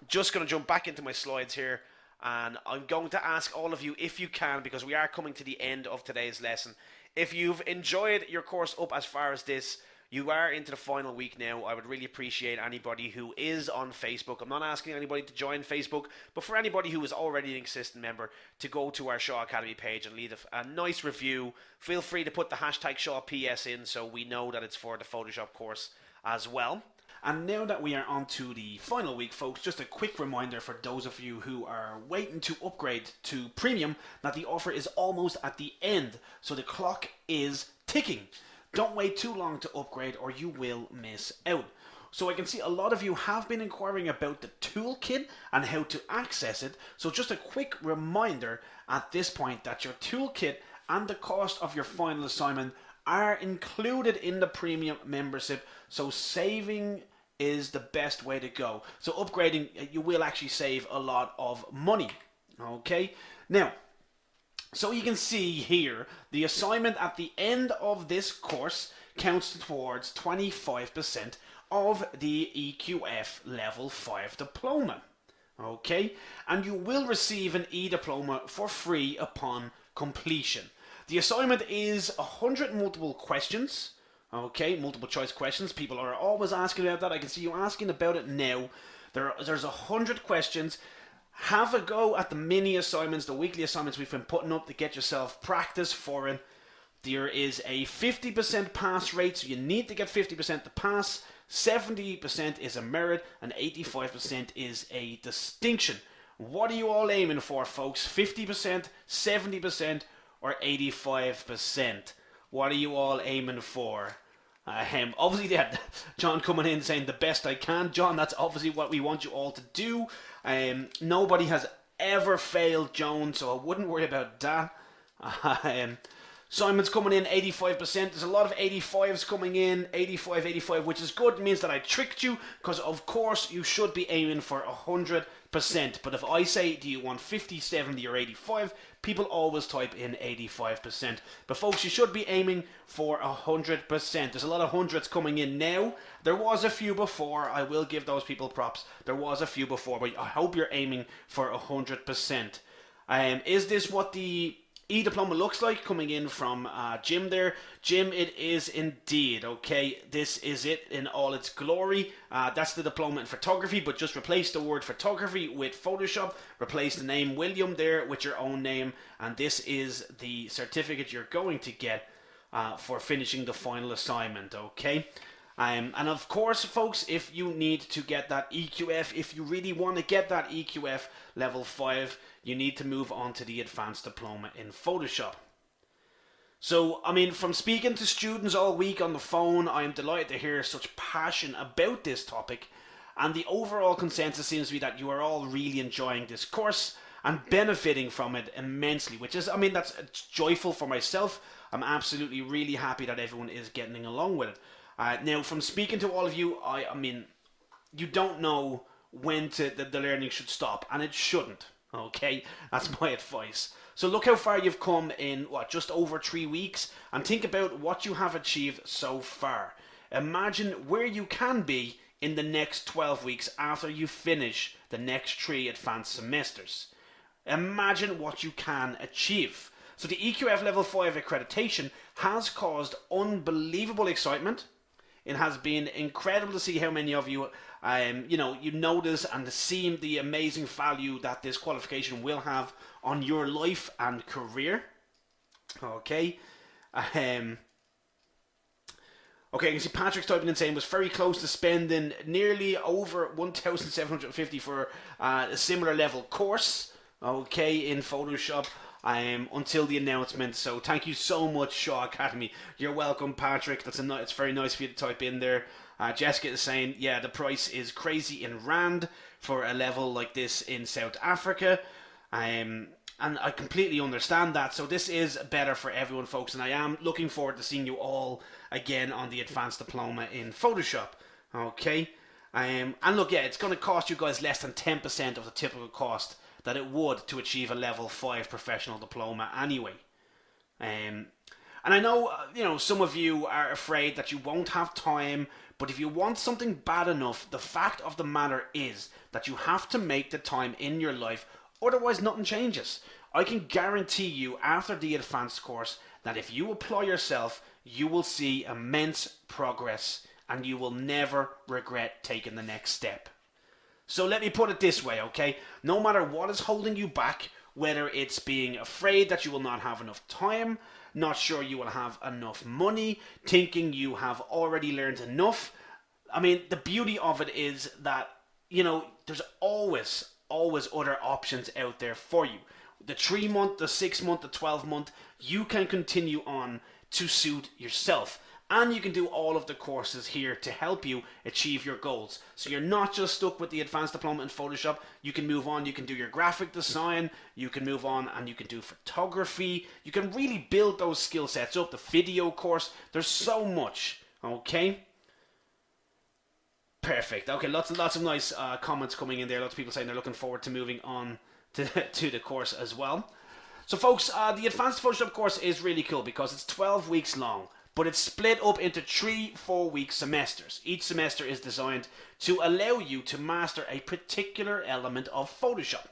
just going to jump back into my slides here, and I'm going to ask all of you, if you can, because we are coming to the end of today's lesson, if you've enjoyed your course up as far as this, you are into the final week now. I would really appreciate anybody who is on Facebook. I'm not asking anybody to join Facebook, but for anybody who is already an existing member, to go to our Shaw Academy page and leave a nice review. Feel free to put the hashtag ShawPS in so we know that it's for the Photoshop course as well. And now that we are on to the final week, folks, just a quick reminder for those of you who are waiting to upgrade to Premium that the offer is almost at the end, so the clock is ticking. Don't wait too long to upgrade or you will miss out. So I can see a lot of you have been inquiring about the toolkit and how to access it. So just a quick reminder at this point that your toolkit and the cost of your final assignment are included in the Premium membership. So saving is the best way to go. So upgrading, you will actually save a lot of money. Okay, now, so you can see here, the assignment at the end of this course counts towards 25% of the EQF Level 5 Diploma. Okay, and you will receive an e-diploma for free upon completion. The assignment is 100 multiple questions. Okay, multiple choice questions. People are always asking about that. I can see you asking about it now. There's 100 questions. Have a go at the mini assignments, the weekly assignments we've been putting up to get yourself practice for it. There is a 50% pass rate, so you need to get 50% to pass. 70% is a merit, and 85% is a distinction. What are you all aiming for, folks? 50%, 70%, or 85%? What are you all aiming for? Obviously, yeah, John coming in saying the best I can. John, that's obviously what we want you all to do. Nobody has ever failed, Joan, so I wouldn't worry about that. Simon's coming in 85%. There's a lot of 85s coming in, 85, which is good. It means that I tricked you, because of course you should be aiming for 100%. But if I say, do you want 50, 70, or 85, people always type in 85%. But folks, you should be aiming for 100%. There's a lot of hundreds coming in now. There was a few before. I will give those people props. There was a few before, but I hope you're aiming for 100%. Is this what the e-diploma looks like? Coming in from Jim there. Jim, it is indeed. Okay, this is it in all its glory. That's the diploma in photography, but just replace the word photography with Photoshop. Replace the name William there with your own name, and this is the certificate you're going to get for finishing the final assignment. Okay. And of course, folks, if you need to get that EQF, if you really want to get that EQF level 5, you need to move on to the advanced diploma in Photoshop. So, I mean, from speaking to students all week on the phone, I am delighted to hear such passion about this topic. And the overall consensus seems to be that you are all really enjoying this course and benefiting from it immensely, which is, I mean, that's joyful for myself. I'm absolutely really happy that everyone is getting along with it. Now, from speaking to all of you, I mean, you don't know when the learning should stop, and it shouldn't. Okay, that's my advice. So look how far you've come in, just over 3 weeks, and think about what you have achieved so far. Imagine where you can be in the next 12 weeks after you finish the next 3 advanced semesters. Imagine what you can achieve. So the EQF Level 5 accreditation has caused unbelievable excitement. It has been incredible to see how many of you, you notice and see the amazing value that this qualification will have on your life and career. Okay. Okay, you can see Patrick's typing in saying was very close to spending nearly over 1,750 for a similar level course. Okay, in Photoshop. until the announcement. So thank you so much, Shaw Academy. You're welcome, Patrick. It's very nice for you to type in there. Jessica is saying, yeah, the price is crazy in Rand for a level like this in South Africa. And I completely understand that. So this is better for everyone, folks. And I am looking forward to seeing you all again on the Advanced Diploma in Photoshop. Okay. And look, yeah, it's going to cost you guys less than 10% of the typical cost that it would to achieve a level 5 professional diploma anyway. And I know, some of you are afraid that you won't have time, but if you want something bad enough, the fact of the matter is that you have to make the time in your life, otherwise nothing changes. I can guarantee you after the advanced course that if you apply yourself, you will see immense progress and you will never regret taking the next step. So let me put it this way, okay? No matter what is holding you back, whether it's being afraid that you will not have enough time, not sure you will have enough money, thinking you have already learned enough. I mean, the beauty of it is that, there's always other options out there for you. The 3-month, the 6-month, the 12-month, you can continue on to suit yourself. And you can do all of the courses here to help you achieve your goals. So you're not just stuck with the Advanced Diploma in Photoshop. You can move on, you can do your graphic design, you can move on and you can do photography. You can really build those skill sets up, the video course. There's so much, okay? Perfect. Okay, lots and lots of nice comments coming in there. Lots of people saying they're looking forward to moving on to the course as well. So folks, the Advanced Photoshop course is really cool because it's 12 weeks long. But it's split up into 3 4-week semesters. Each semester is designed to allow you to master a particular element of Photoshop.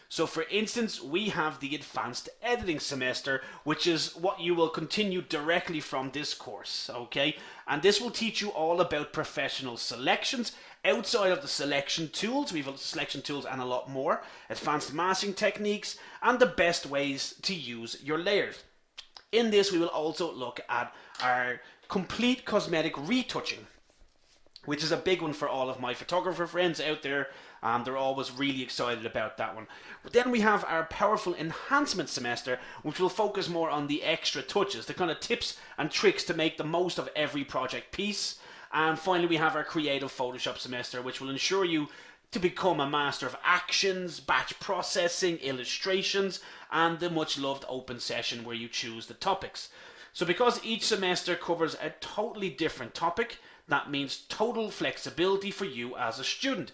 So for instance, we have the Advanced Editing semester, which is what you will continue directly from this course, okay? And this will teach you all about professional selections, outside of the selection tools. We have selection tools and a lot more, advanced masking techniques, and the best ways to use your layers. In this, we will also look at our complete cosmetic retouching, which is a big one for all of my photographer friends out there. They're always really excited about that one. But then we have our powerful enhancement semester, which will focus more on the extra touches, the kind of tips and tricks to make the most of every project piece. And finally, we have our creative Photoshop semester, which will ensure you to become a master of actions, batch processing, illustrations, and the much loved open session where you choose the topics. So because each semester covers a totally different topic, that means total flexibility for you as a student.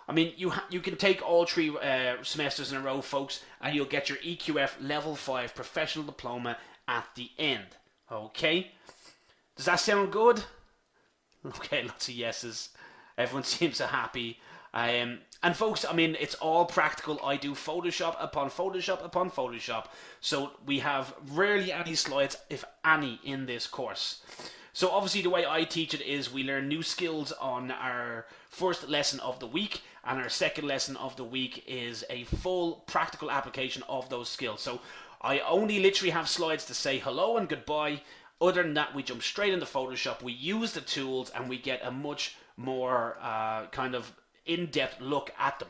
I mean, you can take all 3 semesters in a row, folks, and you'll get your EQF Level 5 Professional Diploma at the end. Okay? Does that sound good? Okay, lots of yeses. Everyone seems so happy. And folks, I mean, it's all practical. I do Photoshop upon Photoshop upon Photoshop. So we have rarely any slides, if any, in this course. So obviously the way I teach it is we learn new skills on our first lesson of the week, and our second lesson of the week is a full practical application of those skills. So I only literally have slides to say hello and goodbye. Other than that, we jump straight into Photoshop, we use the tools, and we get a much more kind of in-depth look at them.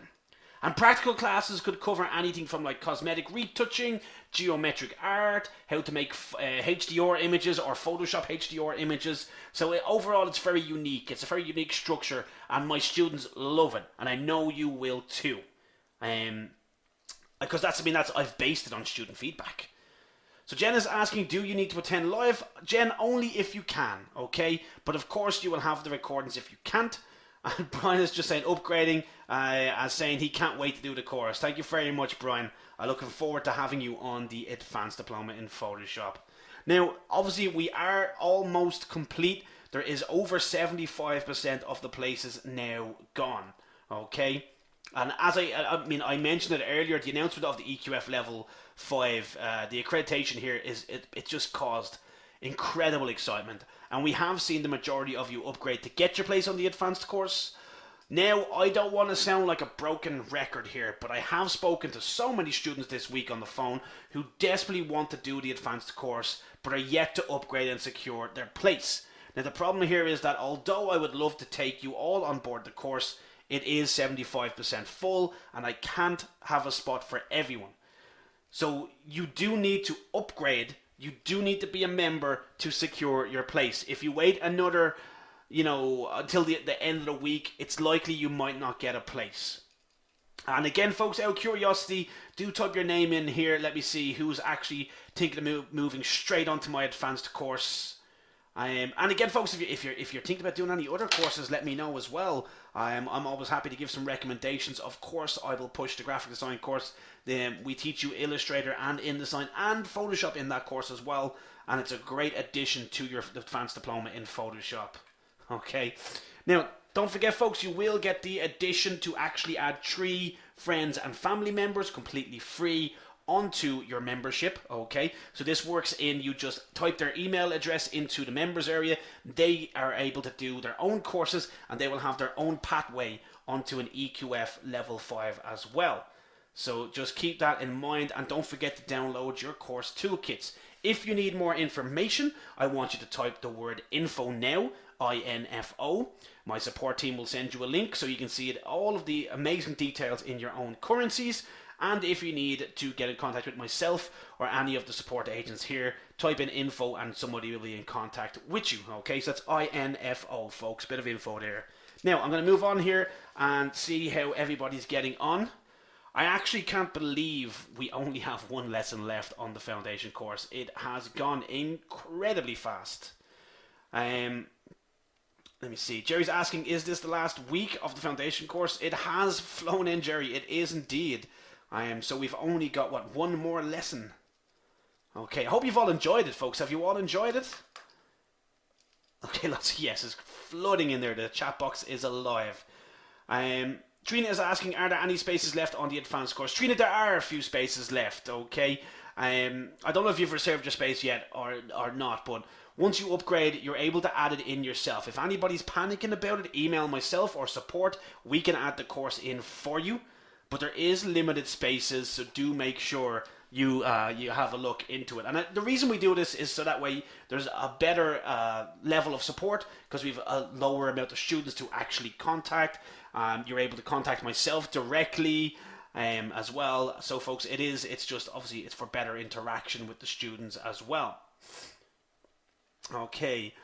And practical classes could cover anything from like cosmetic retouching, geometric art, how to make HDR images or Photoshop HDR images. So overall, it's very unique. It's a very unique structure, and my students love it, and I know you will too. Because I've based it on student feedback. So Jen is asking, do you need to attend live? Jen, only if you can, okay? But of course, you will have the recordings if you can't. And Brian is just saying upgrading, as saying he can't wait to do the course. Thank you very much, Brian. I'm looking forward to having you on the Advanced Diploma in Photoshop. Now, obviously, we are almost complete. There is over 75% of the places now gone, okay? And as I mentioned it earlier, the announcement of the EQF Level 5, the accreditation here, it just caused incredible excitement. And we have seen the majority of you upgrade to get your place on the advanced course. Now, I don't want to sound like a broken record here, but I have spoken to so many students this week on the phone who desperately want to do the advanced course, but are yet to upgrade and secure their place. Now, the problem here is that although I would love to take you all on board the course, it is 75% full, and I can't have a spot for everyone. So you do need to upgrade. You do need to be a member to secure your place. If you wait another, until the end of the week, it's likely you might not get a place. And again, folks, out of curiosity, do type your name in here. Let me see who's actually thinking of moving straight onto my advanced course. And again, folks, if you're thinking about doing any other courses, let me know as well. I'm always happy to give some recommendations. Of course, I will push the graphic design course. We teach you Illustrator and InDesign and Photoshop in that course as well. And it's a great addition to your advanced diploma in Photoshop. Okay. Now, don't forget, folks, you will get the addition to actually add 3 friends and family members completely free onto your membership. Okay, so this works in, you just type their email address into the members area. They are able to do their own courses and they will have their own pathway onto an EQF level 5 as well. So just keep that in mind, and don't forget to download your course toolkits. If you need more information, I want you to type the word info now, INFO. My support team will send you a link so you can see all of the amazing details in your own currencies. And if you need to get in contact with myself or any of the support agents here, type in info and somebody will be in contact with you. Okay, so that's INFO, folks. Bit of info there. Now, I'm going to move on here and see how everybody's getting on. I actually can't believe we only have 1 lesson left on the foundation course. It has gone incredibly fast. Let me see. Jerry's asking, is this the last week of the foundation course? It has flown in, Jerry. It is indeed. So we've only got, 1 more lesson. Okay, I hope you've all enjoyed it, folks. Have you all enjoyed it? Okay, lots of yeses flooding in there. The chat box is alive. Trina is asking, are there any spaces left on the advanced course? Trina, there are a few spaces left, okay? I don't know if you've reserved your space yet or not, but once you upgrade, you're able to add it in yourself. If anybody's panicking about it, email myself or support. We can add the course in for you. But there is limited spaces, so do make sure you have a look into it. And the reason we do this is so that way there's a better level of support, because we've a lower amount of students to actually contact. You're able to contact myself directly as well. So folks, it's just obviously it's for better interaction with the students as well. Okay,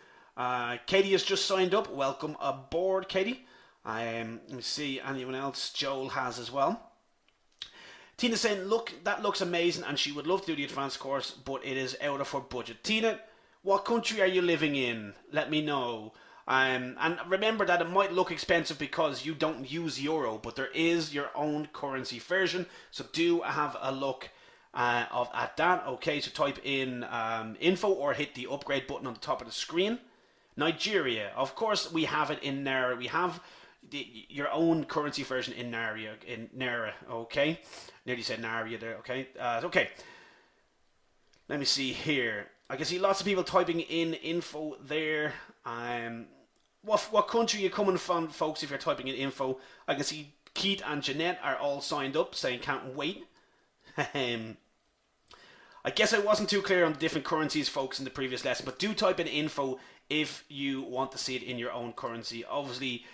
Katie has just signed up. Welcome aboard, Katie. Let me see, anyone else? Joel has as well. Tina's saying, look, that looks amazing and she would love to do the advanced course, but it is out of her budget. Tina, what country are you living in? Let me know. And remember that it might look expensive because you don't use euro, but there is your own currency version, so do have a look at that. Okay, so type in info or hit the upgrade button on the top of the screen. Nigeria, of course we have it in Naira. We have your own currency version in Naira, okay? Nearly said Naira there, okay? Okay. Let me see here. I can see lots of people typing in info there. What country are you coming from, folks, if you're typing in info? I can see Keith and Jeanette are all signed up, saying can't wait. I guess I wasn't too clear on the different currencies, folks, in the previous lesson, but do type in info if you want to see it in your own currency. Obviously,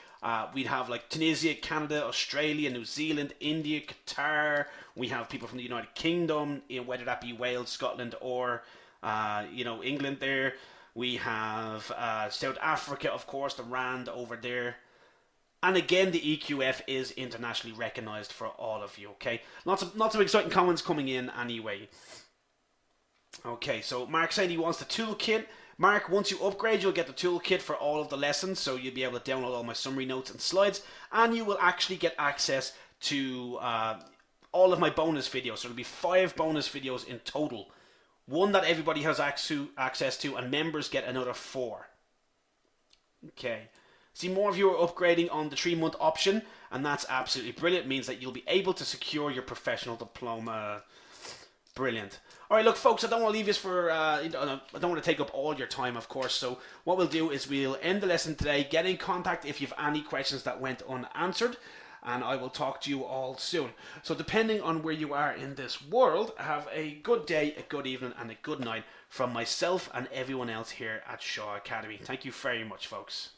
we'd have like Tunisia, Canada, Australia, New Zealand, India, Qatar. We have people from the United Kingdom, whether that be Wales, Scotland, or England there. We have South Africa, of course, the Rand over there. And again, the EQF is internationally recognized for all of you, okay? Lots of exciting comments coming in anyway. Okay, so Mark saying he wants the toolkit. Mark, once you upgrade, you'll get the toolkit for all of the lessons, so you'll be able to download all my summary notes and slides, and you will actually get access to all of my bonus videos. So there'll be 5 bonus videos in total. 1 that everybody has access to, and members get another 4. Okay. See, more of you are upgrading on the 3-month option, and that's absolutely brilliant. It means that you'll be able to secure your professional diploma. Brilliant. All right, look, folks, I don't want to leave this for, I don't want to take up all your time, of course. So what we'll do is we'll end the lesson today. Get in contact if you have any questions that went unanswered, and I will talk to you all soon. So depending on where you are in this world, have a good day, a good evening, and a good night from myself and everyone else here at Shaw Academy. Thank you very much, folks.